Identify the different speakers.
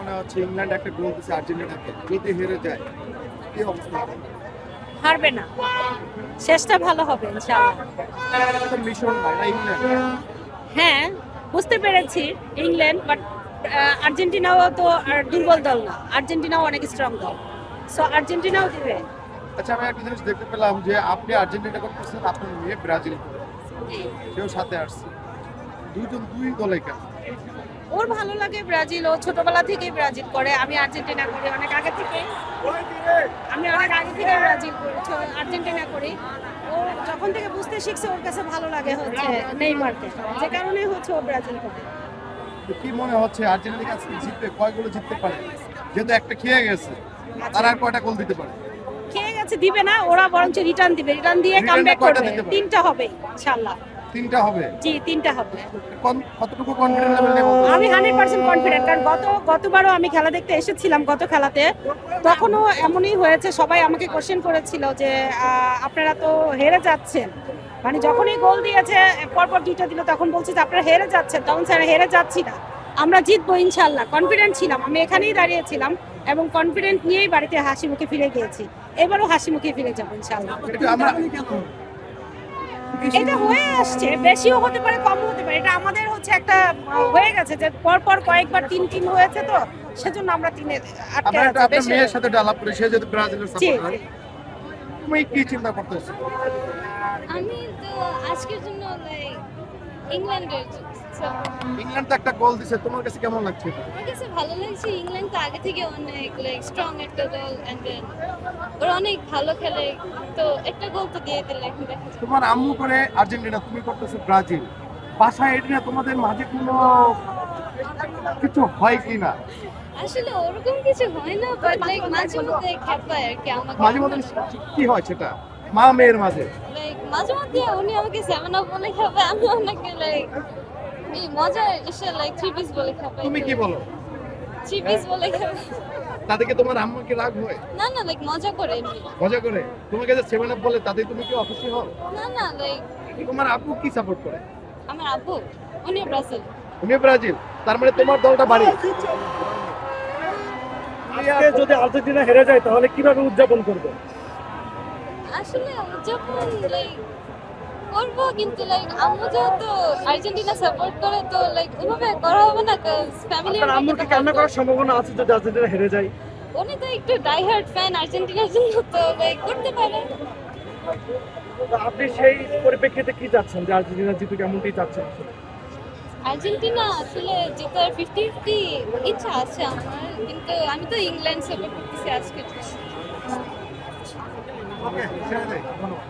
Speaker 1: মনে হচ্ছে ইংল্যান্ড একটা গোল দিচ্ছে আর্জেন্টিনাকে, যদি হেরে যায় কি অবস্থা হবে?
Speaker 2: হারবে না, শেষটা ভালো হবে ইনশাআল্লাহ।
Speaker 1: এটা তো মিশন না, এটা ইংল্যান্ড।
Speaker 2: হ্যাঁ, বুঝতে পেরেছি ইংল্যান্ড, বাট আর্জেন্টিনাও তো আর দুর্বল দল না, আর্জেন্টিনাও অনেক স্ট্রং দল, সো আর্জেন্টিনাও দিবে।
Speaker 1: আচ্ছা, আমি একটা জিনিস দেখতে পেলাম যে আপনি আর্জেন্টিনা করতেছেন, আপনার মেয়ে ব্রাজিল করে, সেও সাথে আসছে, দুইজন দুই দলে কেন?
Speaker 2: ওর ভালো লাগে ব্রাজিল, ও ছোটবেলা থেকেই ব্রাজিল করে, আমি আর্জেন্টিনা করি অনেক আগে থেকে, ব্রাজিল করি, আর্জেন্টিনা করি। ও যখন থেকে বুঝতে শিখছে ওর কাছে ভালো লাগে হচ্ছে নেইমারকে, যে কারণে হচ্ছে ও ব্রাজিল করে।
Speaker 1: তো কি মনে হচ্ছে আর্জেন্টিনা আজকে জিতবে, কয় গোলে জিততে পারে? যেহেতু একটা খেয়ে গেছে, তারা আর কয়টা গোল দিতে পারে?
Speaker 2: খেয়ে গেছে, দিবে না, ওরা বরঞ্চ রিটার্ন দিবে, রিটার্ন দিয়ে
Speaker 1: Return
Speaker 2: কামব্যাক
Speaker 1: কয়টা
Speaker 2: করবে।
Speaker 1: দিতে পারে?
Speaker 2: 3টা হবে ইনশাআল্লাহ।
Speaker 1: 3টা হবে?
Speaker 2: জি, 3টা হবে।
Speaker 1: কতটুকু কনফিডেন্ট লেভেল নিয়ে বলতেছেন?
Speaker 2: আমি 100% কনফিডেন্ট, কারণ গতবারও আমি খেলা দেখতে এসেছিলাম, গত খেলাতে তখনও এমনই হয়েছে। সবাই আমাকে কোশ্চেন করেছিল যে আপনারা তো হেরে যাচ্ছেন, মানে যখনই গোল দিয়েছে পরপর 2টা দিল তখন বলছি যে আপনারা হেরে যাচ্ছেন, তখন স্যার হেরে যাচ্ছি না, আমরা জিতবো ইনশাল্লাহ। কনফিডেন্ট ছিলাম, আমি এখানেই দাঁড়িয়েছিলাম এবং কনফিডেন্ট নিয়েই বাড়িতে হাসি মুখে ফিরে গিয়েছি। এবারও হাসি মুখে ফিরে যাবো ইনশাল্লাহ।
Speaker 1: এটা আমরা
Speaker 2: এটা হয়ে আসছে, বেশিও হতে পারে কমও হতে পারে, এটা আমাদের হচ্ছে একটা হয়ে গেছে যে পরপর কয়েকবার 3 হয়েছে, তো সেজন্য আমরা 3-এ আটকে
Speaker 1: আমরা
Speaker 2: আছি।
Speaker 1: আপনার
Speaker 2: বেশি
Speaker 1: মেয়ের সাথে ডালাপ করে, সে যদি ব্রাজিলের
Speaker 2: জি,
Speaker 1: সাপোর্টার, তুমি কি চিন্তা করতেছো?
Speaker 3: আমি তো আজকের জন্য লাইক ইংল্যান্ডের support।
Speaker 1: ইংল্যান্ড তো একটা গোল দিছে, তোমার কাছে কেমন লাগছে?
Speaker 3: আমার কাছে ভালো লাগছে, ইংল্যান্ড তো আগে থেকে অনেক লাইক স্ট্রং একটা দল, এন্ড দেন ওরা অনেক ভালো খেলে, তো একটা গোল তো দিয়ে দিলে এখন দেখা যাবে।
Speaker 1: তোমার আম্মু করে আর্জেন্টিনা, তুমি করতেছো ব্রাজিল, বাসায় এটা নিয়ে তোমাদের মাঝে কোনো কিছু হয় কি না?
Speaker 3: আসলে ওরকম কিছু হয় না, বাট লাইক মাঝে মধ্যে খেপায় আর কি আমাকে।
Speaker 1: মাঝে মধ্যে কি হয় সেটা মা মেয়ের মাঝে?
Speaker 3: লাইক মাঝে মধ্যে উনি আমাকে 7 আপ বলে খেপায়, আমি ওনাকে লাইক এই মজা এসে লাইক 3 পিস বলে খেপাই।
Speaker 1: তুমি কি বলো?
Speaker 3: 3 পিস বলে খেপাই।
Speaker 1: তাদেরকে তোমার আম্মুকে রাগ হয়?
Speaker 3: না না, লাইক মজা করে এমনি।
Speaker 1: মজা করে তোমাকে যে 7 আপ বলে, তাতে তুমি কি অখুশি হও?
Speaker 3: না না, লাইক
Speaker 1: তোমার আব্বু কি সাপোর্ট করে?
Speaker 3: আমার আব্বু উনি ব্রাজিল।
Speaker 1: উনি ব্রাজিল, তার মানে তোমার দলটা বাড়ি।
Speaker 4: আজকে যদি আর্জেন্টিনা হেরে যায় তাহলে কিভাবে উদযাপন করবে?
Speaker 3: আসলে উদযাপন লাইক করবো, কিন্তু লাইক আম্মু যেহেতু আর্জেন্টিনা সাপোর্ট করে, তো লাইক ওইভাবে করা হবে না, কারণ ফ্যামিলি।
Speaker 4: আপনার আম্মুর কি কান্না করার সম্ভাবনা আছে যদি আর্জেন্টিনা হেরে যায়?
Speaker 3: উনি তো একটু ডাই হার্ড ফ্যান আর্জেন্টিনার জন্য, তো লাইক করতে পারে।
Speaker 4: তো আপনি সেই পরিপ্রেক্ষিতে কি চাচ্ছেন, যে আর্জেন্টিনা জিতুক এমনটি চাচ্ছেন?
Speaker 3: আর্জেন্টিনা আসলে জেতার 50-50 ইচ্ছা আছে আমার, কিন্তু আমি তো ইংল্যান্ড সাপোর্ট করতেছি আজকে।
Speaker 1: ওকে, ছেড়ে দেয়। ধন্যবাদ।